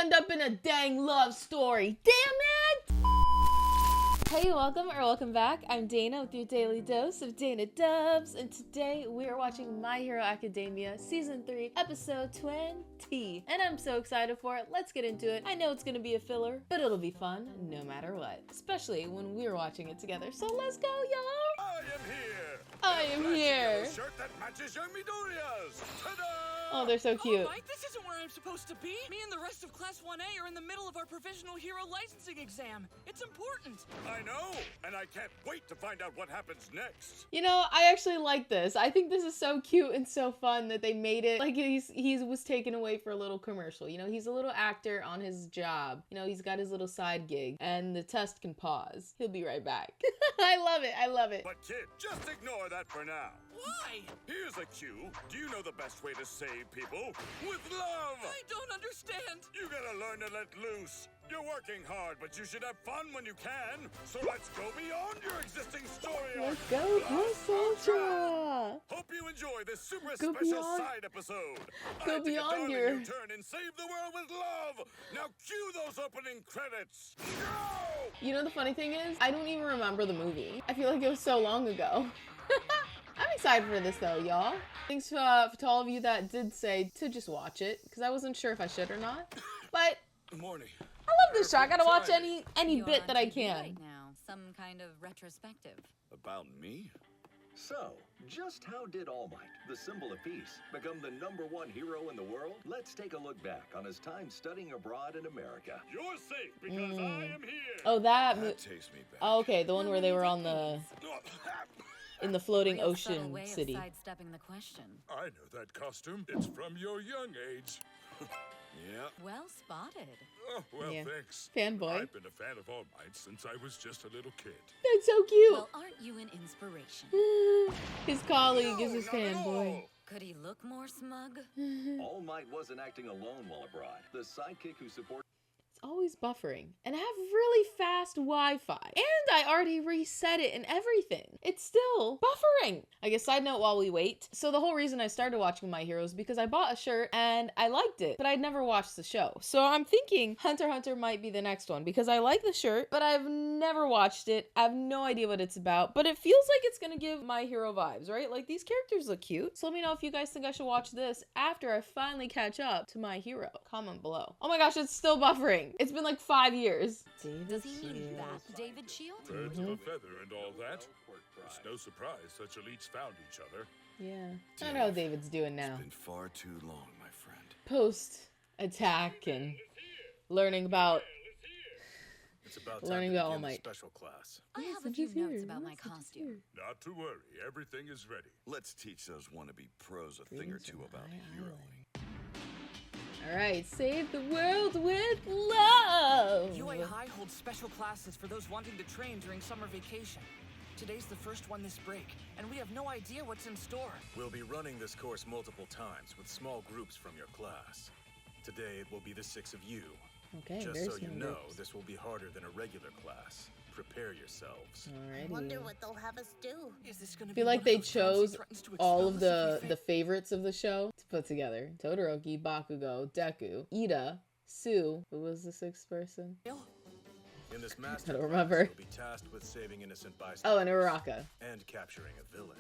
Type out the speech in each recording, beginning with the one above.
end up in a dang love story. Damn it! Hey, welcome back. I'm Dana with your daily dose of Dana Dubs, and today we are watching My Hero Academia Season 3, Episode 20. And I'm so excited for it. Let's get into it. I know it's gonna be a filler, but it'll be fun no matter what, especially when we're watching it together. So let's go, y'all! I am here! I am here! Shirt that matches young Midoriya's! Ta-da! Oh, they're so cute. Oh, Mike, this isn't where I'm supposed to be. Me and the rest of Class 1A are in the middle of our Provisional Hero Licensing exam. It's important. I know, and I can't wait to find out what happens next. You know, I actually like this. I think this is so cute and so fun that they made it like he was taken away for a little commercial. You know, he's a little actor on his job. You know, he's got his little side gig, and the test can pause. He'll be right back. I love it. I love it. But kid, just ignore that for now. Why? Here's a cue. Do you know the best way to save people? With love! I don't understand. You gotta learn to let loose. You're working hard, but you should have fun when you can. So let's go beyond your existing story arc. Let's go, Plus Ultra! Hope you enjoy this super Go special beyond- side episode. Go I take a beyond darling your- new turn and save the world with love. Now cue those opening credits. Go! You know the funny thing is, I don't even remember the movie. I feel like it was so long ago. I'm excited for this though, y'all. Thanks to all of you that did say to just watch it, because I wasn't sure if I should or not. But Morning. I love this show. I gotta watch Timing. any You're bit on that I TV can. right now, some kind of retrospective. About me? So, just how did All Might, the symbol of peace, become the #1 hero in the world? Let's take a look back on his time studying abroad in America. You're safe because I am here. Oh, that. takes me back. Oh, okay, the one where they were on the in the floating Real subtle ocean way city. of sidestepping the question. I know that costume. It's from your young age. Yeah. Well spotted. Oh, well, Yeah. thanks. Fanboy. I've been a fan of All Might since I was just a little kid. That's so cute. Well, aren't you an inspiration? His colleague is his not at fanboy. all. Could he look more smug? All Might wasn't acting alone while abroad. The sidekick who supported It's always buffering. And I have really fast Wi-Fi. And I already reset it and everything. It's still buffering. I guess side note while we wait. So the whole reason I started watching My Hero is because I bought a shirt and I liked it, but I'd never watched the show. So I'm thinking Hunter x Hunter might be the next one because I like the shirt, but I've never watched it. I have no idea what it's about, but it feels like it's gonna give My Hero vibes, right? Like these characters look cute. So let me know if you guys think I should watch this after I finally catch up to My Hero. Comment below. Oh my gosh, it's still buffering. It's been like 5 years. Does he mean that David Shield? Birds of a feather and all that. It's no surprise such elites found each other. Yeah. I don't know how David's doing now. Been far too long, my friend. Post-attack and learning about It's about Learning about All Might. special class. I Yes, have a it few is here. notes about my Yes, it is costume. here. Not to worry, everything is ready. Let's teach those wannabe pros a thing or Greetings two from about my heroing. All right, save the world with love. UA High holds special classes for those wanting to train during summer vacation. Today's the first one this break, and we have no idea what's in store. We'll be running this course multiple times with small groups from your class. Today it will be the 6 of you. Okay, Just very so you small know, groups. this will be harder than a regular class. Prepare yourselves. Alrighty. Wonder what they'll have us do. Is this gonna I feel be like one they of those times he chose threatens to all expel of us if the we the fail? favorites of the show to put together. Todoroki, Bakugo, Deku, Ida, Sue. Who was the 6th person? In this master don't class, remember. you'll be tasked with saving innocent Oh, bystanders and Uraraka. and capturing a villain.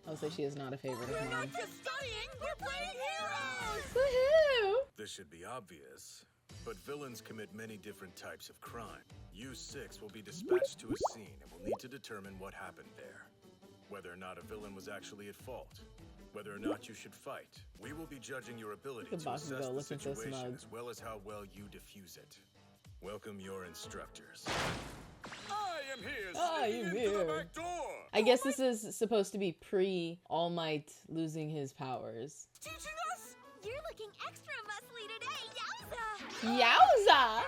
I'll say she is not a favorite of mine. just studying, we're playing heroes! Woohoo! This should be obvious, but villains commit many different types of crime. You 6 will be dispatched to a scene and will need to determine what happened there. Whether or not a villain was actually at fault. Whether or not you should fight. We will be judging your ability Look at to assess Bakugo the looking so situation smug. as well as how well you diffuse it. Welcome your instructors. I am here, I sneaking am into the here. back door. I guess this is supposed to be pre-All Might losing his powers. Teaching us? You're looking extra muscly today, Yowza! Yowza!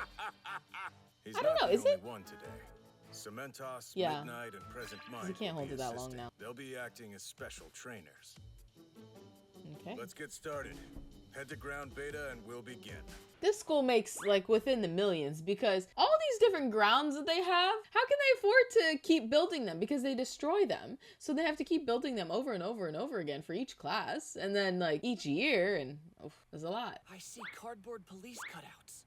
He's I don't not know, the is only it? one today. Cementos, Yeah. Midnight, and Present Mind. he can't will hold be it that long assisting. now. They'll be acting as special trainers. Okay. Let's get started. Head to ground beta and we'll begin. This school makes like within the millions because all these different grounds that they have, how can they afford to keep building them? Because they destroy them. So they have to keep building them over and over and over again for each class. And then like each year, and there's a lot. I see cardboard police cutouts.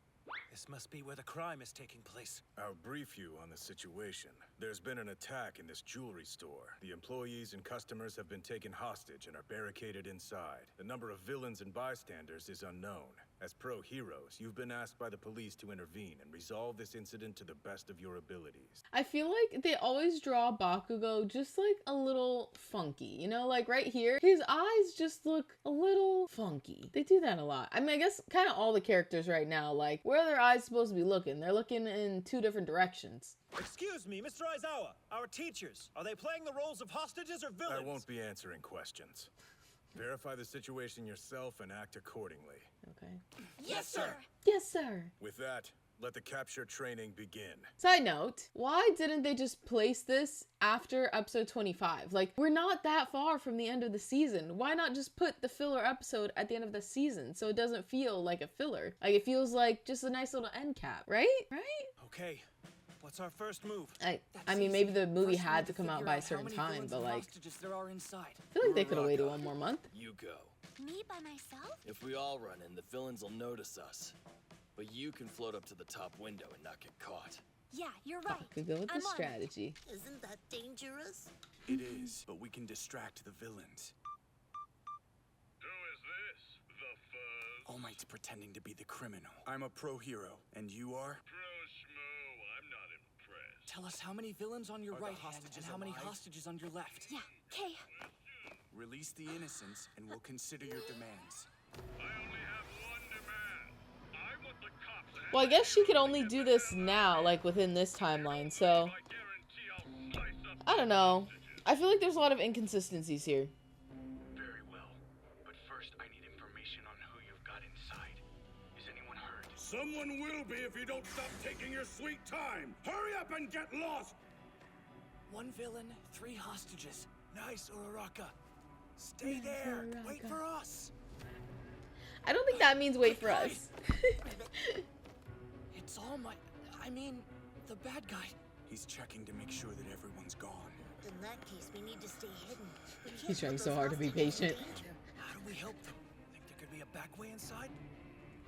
This must be where the crime is taking place. I'll brief you on the situation. There's been an attack in this jewelry store. The employees and customers have been taken hostage and are barricaded inside. The number of villains and bystanders is unknown. As pro-heroes, you've been asked by the police to intervene and resolve this incident to the best of your abilities. I feel like they always draw Bakugo just like a little funky, you know, like right here, his eyes just look a little funky. They do that a lot. I mean, I guess kind of all the characters right now, like where are their eyes supposed to be looking? They're looking in two different directions. Excuse me, Mr. Aizawa, our teachers, are they playing the roles of hostages or villains? I won't be answering questions. Verify the situation yourself and act accordingly. Okay. Yes, sir. Yes, sir. With that, let the capture training begin. Side note, why didn't they just place this after episode 25? Like, we're not that far from the end of the season. Why not just put the filler episode at the end of the season so it doesn't feel like a filler? Like, it feels like just a nice little end cap, right? Right? Okay, what's our first move? I mean, maybe the movie had to come out by a certain time, but like, there are inside. I feel like they could have waited one more month. You go. Me by myself? If we all run in, the villains will notice us. But you can float up to the top window and not get caught. Yeah, you're right. Could go with the I'm on it. strategy. Isn't that dangerous? It is, but we can distract the villains. Who is this? The Fuzz? All Might's pretending to be the criminal. I'm a pro-hero, and you are? Pro schmoo, I'm not impressed. Tell us how many villains on your Are the right hand hostages and how many alive? hostages on your left. Yeah, okay. Release the innocents, and we'll consider your demands. I only have one demand. I want the cops and Well, I guess she could only do this now, like within this timeline, so I guarantee I'll slice up I don't know. I feel like there's a lot of inconsistencies here. Very well. But first, I need information on who you've got inside. Is anyone hurt? Someone will be if you don't stop taking your sweet time. Hurry up and get lost. One villain, 3 hostages. Nice, Uraraka. Stay there. Wait Uraraka. for us. I don't think that means wait for us. It's all my... I mean, the bad guy. He's checking to make sure that everyone's gone. In that case, we need to stay hidden. We can't He's trying put so those hard to be hostages in patient. danger. How do we help them? Think there could be a back way inside?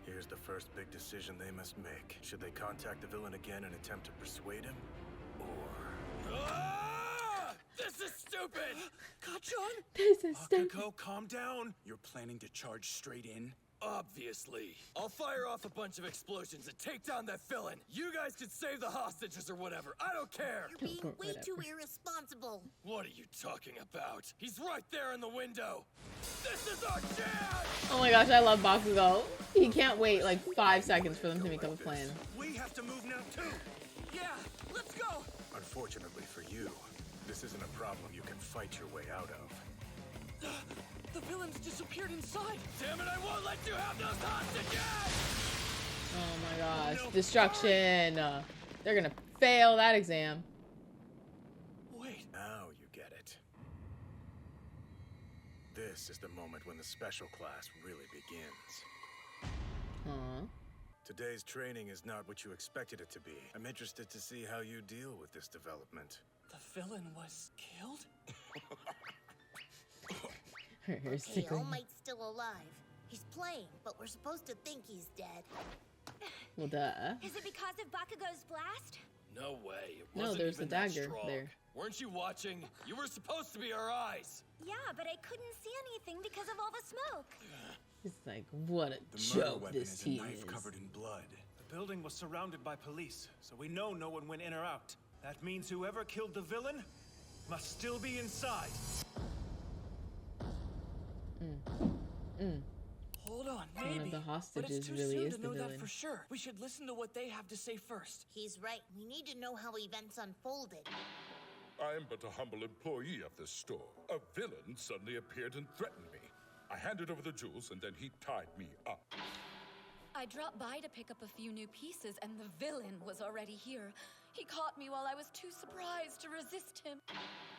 Here's the first big decision they must make. Should they contact the villain again and attempt to persuade him? Or... Ah! This is stupid! Kachan? This is stupid. Bakugo, calm down. You're planning to charge straight in? Obviously. I'll fire off a bunch of explosions and take down that villain. You guys can save the hostages or whatever. I don't care. You're being way Whatever. too irresponsible. What are you talking about? He's right there in the window. This is our chance! Oh my gosh, I love Bakugo. He can't wait like 5 seconds for them to make up a plan. We have to move now, too. Yeah, let's go! Unfortunately for you, this isn't a problem you can fight your way out of. The villains disappeared inside. Damn it, I won't let you have those hostages! Oh my gosh, destruction. They're gonna fail that exam. Wait, Now you get it. This is the moment when the special class really begins. Huh? Today's training is not what you expected it to be. I'm interested to see how you deal with this development. the villain was killed? Her Okay, secret. All Might's still alive. He's playing, but we're supposed to think he's dead. Well, duh. Is it because of Bakugo's blast? No way. It No, wasn't there's the even that dagger strong. there. Weren't you watching? You were supposed to be our eyes. Yeah, but I couldn't see anything because of all the smoke. It's like, what a The murder joke weapon this is a team knife is. covered in blood. The building was surrounded by police, so we know no one went in or out. That means whoever killed the villain must still be inside. Hold on, One of maybe. the But hostages it's too really soon is to the know that villain. for sure. We should listen to what they have to say first. He's right. We need to know how events unfolded. I am but a humble employee of this store. A villain suddenly appeared and threatened me. I handed over the jewels and then he tied me up. I dropped by to pick up a few new pieces, and the villain was already here. He caught me while I was too surprised to resist him.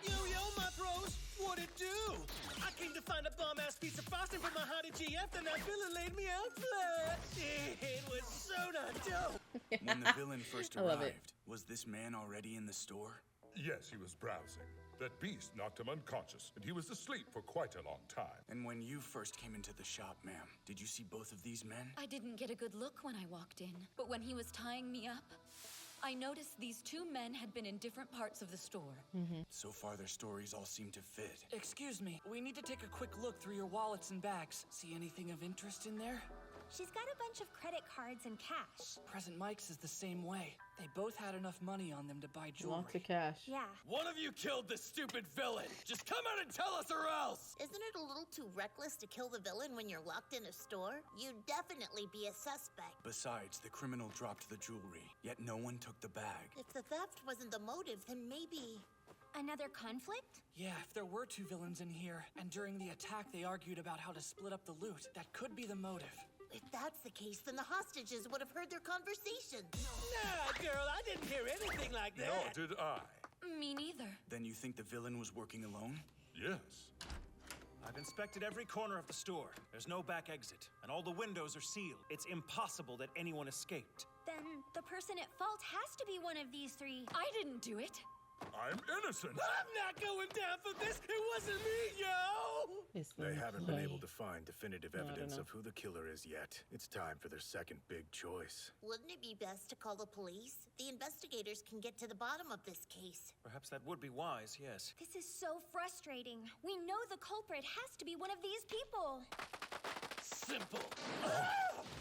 Yo, my bros, what'd it do? I came to find a bomb-ass piece of frosting for my hottie GF, and that villain laid me out flat. It was so not dope. When the villain first I love it. arrived, was this man already in the store? Yes, he was browsing. That beast knocked him unconscious, and he was asleep for quite a long time. And when you first came into the shop, ma'am, did you see both of these men? I didn't get a good look when I walked in, but when he was tying me up, I noticed these two men had been in different parts of the store. So far, their stories all seem to fit. Excuse me, we need to take a quick look through your wallets and bags. See anything of interest in there? She's got a bunch of credit cards and cash. Present Mike's is the same way. They both had enough money on them to buy jewelry. Lots of cash. Yeah. One of you killed the stupid villain! Just come out and tell us or else! Isn't it a little too reckless to kill the villain when you're locked in a store? You'd definitely be a suspect. Besides, the criminal dropped the jewelry, yet no one took the bag. If the theft wasn't the motive, then maybe... Another conflict? Yeah, if there were two villains in here, and during the attack they argued about how to split up the loot, that could be the motive. If that's the case, then the hostages would have heard their conversation. Nah, girl, I didn't hear anything like that. Nor did I. Me neither. Then you think the villain was working alone? Yes. I've inspected every corner of the store. There's no back exit, and all the windows are sealed. It's impossible that anyone escaped. Then the person at fault has to be one of these three. I didn't do it. I'm innocent! I'm not going down for this. It wasn't me, yo! They haven't been able to find definitive No, I don't evidence know. of who the killer is yet. It's time for their second big choice. Wouldn't it be best to call the police? The investigators can get to the bottom of this case. Perhaps that would be wise, yes. This is so frustrating. We know the culprit has to be one of these people. Simple.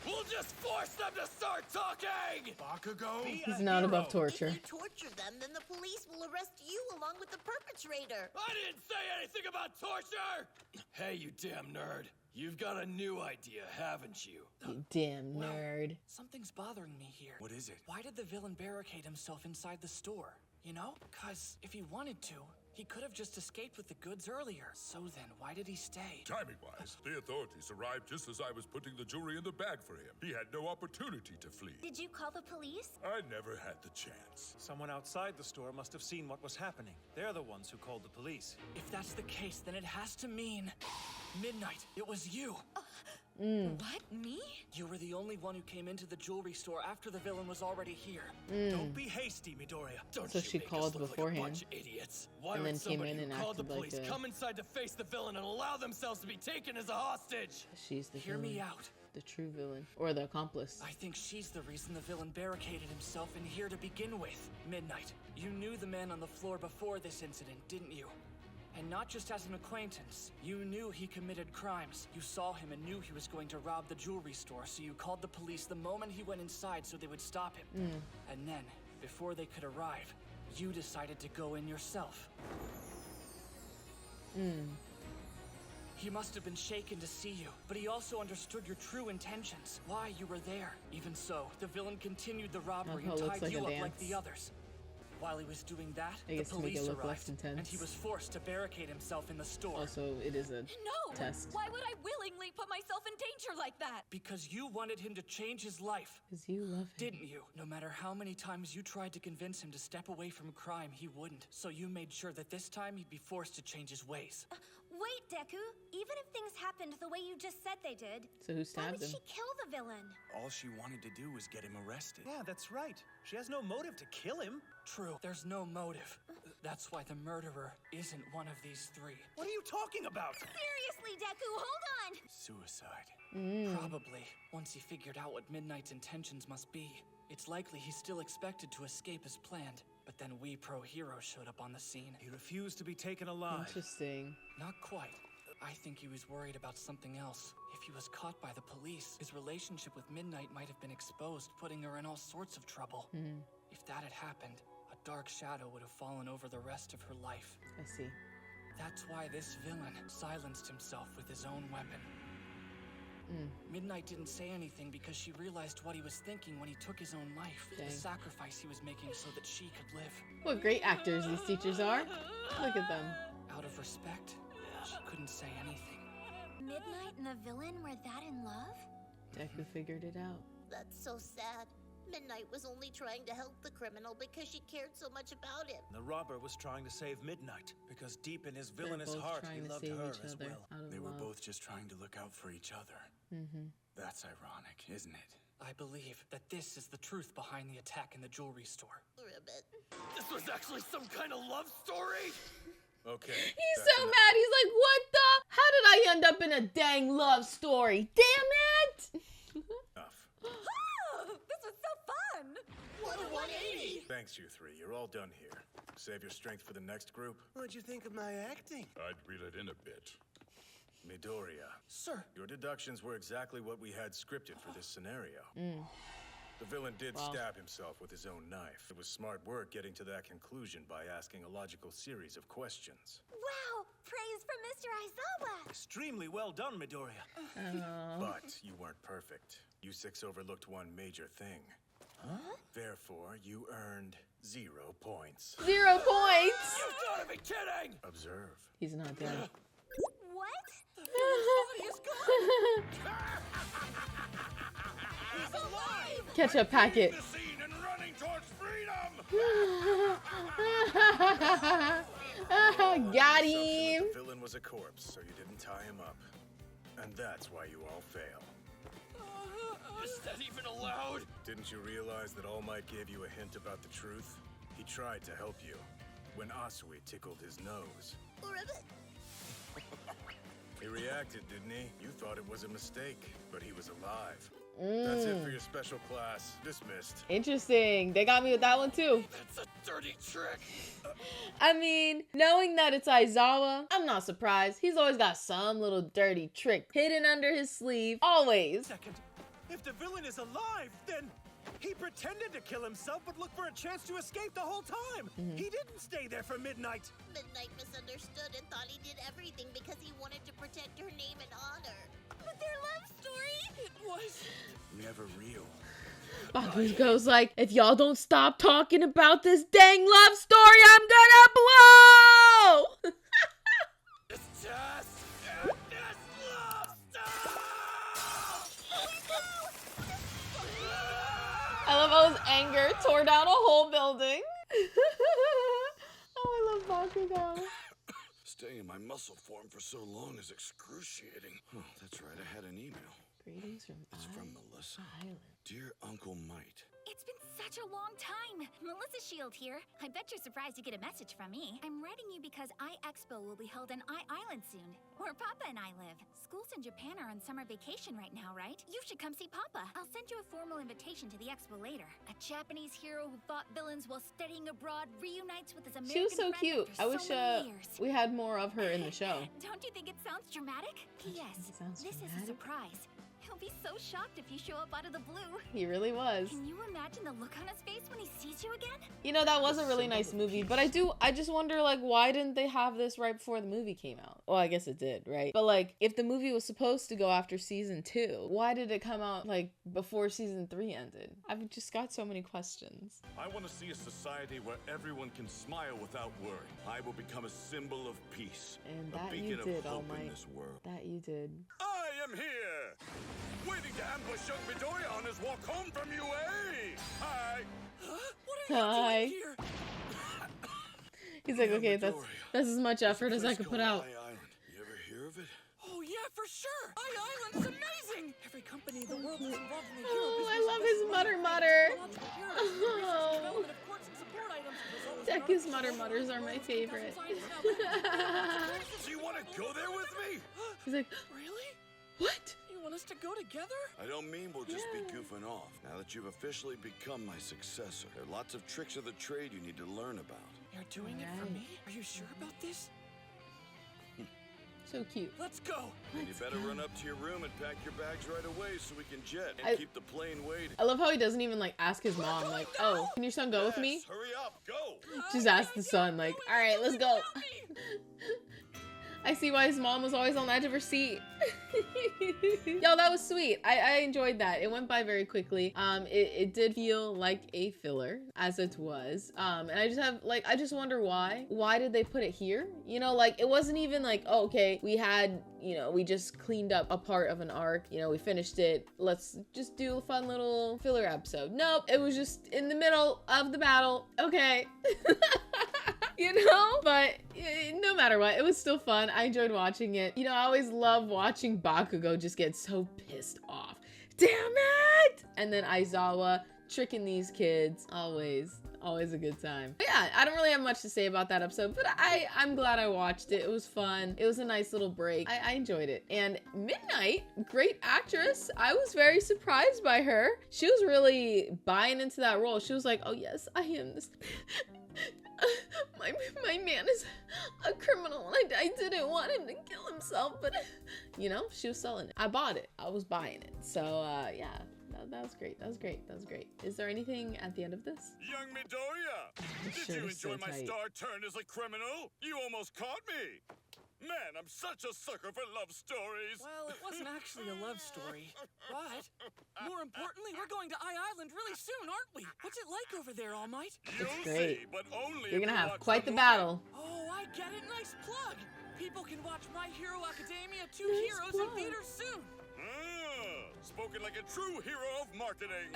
We'll just force them to start talking! Bakugo? He's not above torture. If you torture them, then the police will arrest you along with the perpetrator. I didn't say anything about torture! Hey, you damn nerd. You've got a new idea, haven't you? You damn nerd. Something's bothering me here. What is it? Why did the villain barricade himself inside the store? You know? 'Cause if he wanted to, he could have just escaped with the goods earlier. So then, why did he stay? Timing-wise, the authorities arrived just as I was putting the jewelry in the bag for him. He had no opportunity to flee. Did you call the police? I never had the chance. Someone outside the store must have seen what was happening. They're the ones who called the police. If that's the case, then it has to mean... Midnight, it was you! What? Me? You were the only one who came into the jewelry store after the villain was already here. Don't be hasty, Midoriya. Don't So you she make us called look like a beforehand. bunch of idiots. Why And would then came somebody in who and called the acted like police a- come inside to face the villain and allow themselves to be taken as a hostage? She's the Hear villain. me out. The true villain. Or the accomplice. I think she's the reason the villain barricaded himself in here to begin with. Midnight, you knew the man on the floor before this incident, didn't you? And not just as an acquaintance. You knew he committed crimes. You saw him and knew he was going to rob the jewelry store, so you called the police the moment he went inside so they would stop him. And then, before they could arrive, you decided to go in yourself. He must have been shaken to see you, but he also understood your true intentions, why you were there. Even so, the villain continued the robbery how and it looks tied like you a up like dance. the others. While he was doing that, I the guess to make police it look less arrived, intense. and he was forced to barricade himself in the store. Also, it is a No! test. Why would I willingly put myself in danger like that? Because you wanted him to change his life, Because you love him. didn't you? No matter how many times you tried to convince him to step away from crime, he wouldn't. So you made sure that this time he'd be forced to change his ways. Wait, Deku. Even if things happened the way you just said they did, So who why stabbed would him? she kill the villain? All she wanted to do was get him arrested. Yeah, that's right. She has no motive to kill him. True, there's no motive. That's why the murderer isn't one of these three. What are you talking about? Seriously, Deku, hold on! Suicide. Probably, once he figured out what Midnight's intentions must be. It's likely he still expected to escape as planned, but then we pro-heroes showed up on the scene. He refused to be taken alive. Interesting. Not quite. I think he was worried about something else. If he was caught by the police, his relationship with Midnight might have been exposed, putting her in all sorts of trouble. If that had happened, a dark shadow would have fallen over the rest of her life. I see. That's why this villain silenced himself with his own weapon. Midnight didn't say anything because she realized what he was thinking when he took his own life. Dang. The sacrifice he was making so that she could live. What great actors these teachers are. Look at them. Out of respect, she couldn't say anything. Midnight and the villain were that in love? Deku figured it out. That's so sad. Midnight was only trying to help the criminal because she cared so much about him. The robber was trying to save Midnight, because deep in his They're villainous both heart, trying he to loved save her each as other well. out of They were love. both just trying to look out for each other. That's ironic, isn't it? I believe that this is the truth behind the attack in the jewelry store. Ribbit. This was actually some kind of love story? Okay. He's that's so enough. mad. He's like, what the? How did I end up in a dang love story? Damn it! Enough. This was so fun! What a 180! Thanks, you three. You're all done here. Save your strength for the next group. What'd you think of my acting? I'd reel it in a bit. Midoriya, Sir. your deductions were exactly what we had scripted for this scenario. The villain did stab himself with his own knife. It was smart work getting to that conclusion by asking a logical series of questions. Wow! Praise from Mr. Aizawa! Extremely well done, Midoriya. But you weren't perfect. You six overlooked one major thing. Therefore, you earned 0 points. 0 points! You gotta be kidding! Observe. He's not dead. What? He's gone! He's alive! Ketchup packet. The scene and running towards freedom! Got The him. villain was a corpse, so you didn't tie him up. And that's why you all fail. Is that even allowed? Didn't you realize that All Might gave you a hint about the truth? He tried to help you when Asui tickled his nose. He reacted, didn't he? You thought it was a mistake, but he was alive. That's it for your special class. Dismissed. Interesting. They got me with that one too. That's a dirty trick. I mean, knowing that it's Aizawa, I'm not surprised. He's always got some little dirty trick hidden under his sleeve. Always. Second, if the villain is alive, then he pretended to kill himself but looked for a chance to escape the whole time. He didn't stay there for Midnight. Midnight misunderstood and thought he did everything because he wanted to protect her name and honor. But their love story? It was Never real. Baku goes like, if y'all don't stop talking about this dang love story, I'm gonna blow! this test. This love stuff. I love how his anger tore down a whole building. Oh, I love Bakugo. Staying in my muscle form for so long is excruciating. Oh, that's right, I had an email. Greetings from It's from Melissa. Island. Dear Uncle Might. It's been such a long time. Melissa Shield here. I bet you're surprised to get a message from me. I'm writing you because iExpo will be held on Island soon, where Papa and I live. Schools in Japan are on summer vacation right now, right? You should come see Papa. I'll send you a formal invitation to the expo later. A Japanese hero who fought villains while studying abroad reunites with his American She was so friend cute. after I wish so many years. we had more of her in the show. Don't you think it sounds dramatic? Yes, it sounds this is a surprise. He'll be so shocked if you show up out of the blue. He really was. Can you imagine the look on his face when he sees you again? You know, that was a really nice movie, but I just wonder, like, why didn't they have this right before the movie came out? Well, I guess it did, right? But, like, if the movie was supposed to go after season 2, why did it come out, like, before season 3 ended? I've just got so many questions. I want to see a society where everyone can smile without worry. I will become a symbol of peace. And a that beacon you of did, All hope in Might. this world. That you did. I am here! Waiting to ambush young Midoriya on his walk home from UA! Hi! Hi. He's like, okay, that's as much effort as I could put out. Island. You ever hear of it? Oh yeah, for sure. Island is amazing. Every company in the world is involved in the hero Oh, business. I love his mutter mutter. Oh. Deku's mutter mutters are my favorite. Do you want to go there with me? He's like, Really? what? You want us to go together? I don't mean we'll just be goofing off. Now that you've officially become my successor, there are lots of tricks of the trade you need to learn about. You're doing it for me? Are you sure about this? So cute. Let's go. And you better run up to your room and pack your bags right away so we can jet and I- keep the plane waiting. I love how he doesn't even, like, ask his mom, like, oh, can your son go with me? Yes, hurry up, go! Just ask the son, like, all right, let's go. I see why his mom was always on the edge of her seat. Yo, that was sweet. I enjoyed that. It went by very quickly. It did feel like a filler, as it was. And I just wonder why. Why did they put it here? You know, like, it wasn't even like, oh, okay, we had, you know, we just cleaned up a part of an arc. You know, we finished it. Let's just do a fun little filler episode. Nope, it was just in the middle of the battle. Okay. You know, but no matter what, it was still fun. I enjoyed watching it. You know, I always love watching Bakugo just get so pissed off. Damn it! And then Aizawa tricking these kids. Always Always a good time. But yeah, I don't really have much to say about that episode, but I'm glad I watched it. It was fun. It was a nice little break. I enjoyed it. And Midnight, great actress. I was very surprised by her. She was really buying into that role. She was like, oh yes, I am this. My man is a criminal and I didn't want him to kill himself, but you know, she was selling it. I bought it. I was buying it. So yeah, that was great. That was great. That was great. Is there anything at the end of this? Young Midoriya, did you enjoy my star turn as a criminal? You almost caught me. Man, I'm such a sucker for love stories. Well, it wasn't actually a love story. But, more importantly, we're going to Island really soon, aren't we? What's it like over there, All Might? It's great. See, but only You're gonna if you have watch quite the battle. Oh, I get it. Nice plug. People can watch My Hero Academia 2 Nice Heroes plug. in theaters soon. Spoken like a true hero of marketing.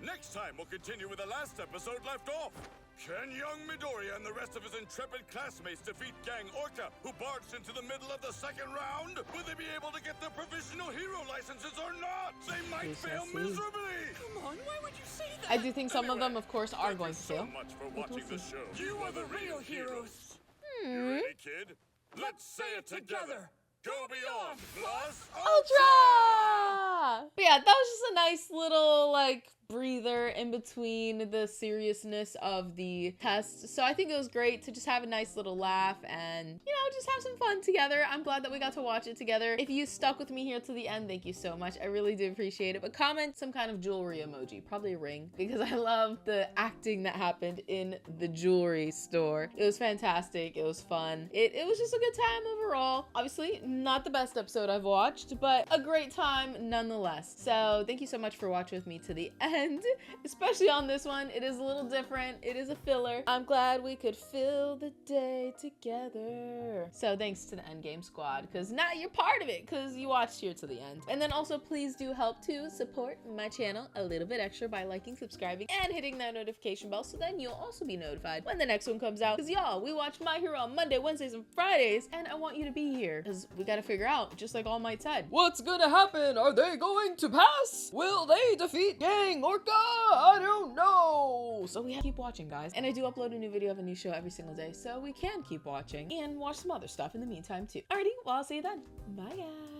Next time, we'll continue with the last episode left off. Can young Midoriya and the rest of his intrepid classmates defeat Gang Orca, who barged into the middle of the second round? Will they be able to get their provisional hero licenses or not? They might fail miserably. Come on, why would you say that? I do think some of them, of course, are going to fail. Thank you so much for watching the show. You are the real heroes. You ready, kid? Let's say it together. Go beyond plus Ultra! But yeah, that was just a nice little, like, breather in between the seriousness of the test. So I think it was great to just have a nice little laugh and, you know, just have some fun together. I'm glad that we got to watch it together. If you stuck with me here to the end, thank you so much. I really do appreciate it. But comment some kind of jewelry emoji, probably a ring, because I love the acting that happened in the jewelry store. It was fantastic. It was fun. It was just a good time overall. Obviously, not the best episode I've watched, but a great time nonetheless. So thank you so much for watching with me to the end. Especially on this one, it is a little different. It is a filler. I'm glad we could fill the day together. So thanks to the Endgame squad, because now you're part of it, because you watched here to the end. And then also please do help to support my channel a little bit extra by liking, subscribing, and hitting that notification bell, so then you'll also be notified when the next one comes out. Because y'all, we watch My Hero on Monday, Wednesdays, and Fridays, and I want you to be here, because we got to figure out, just like All Might said, what's gonna happen? Are they going to pass? Will they defeat Gang Orca? I don't know. So we have to keep watching, guys. And I do upload a new video of a new show every single day, so we can keep watching and watch some other stuff in the meantime too. Alrighty, well, I'll see you then. Bye, guys.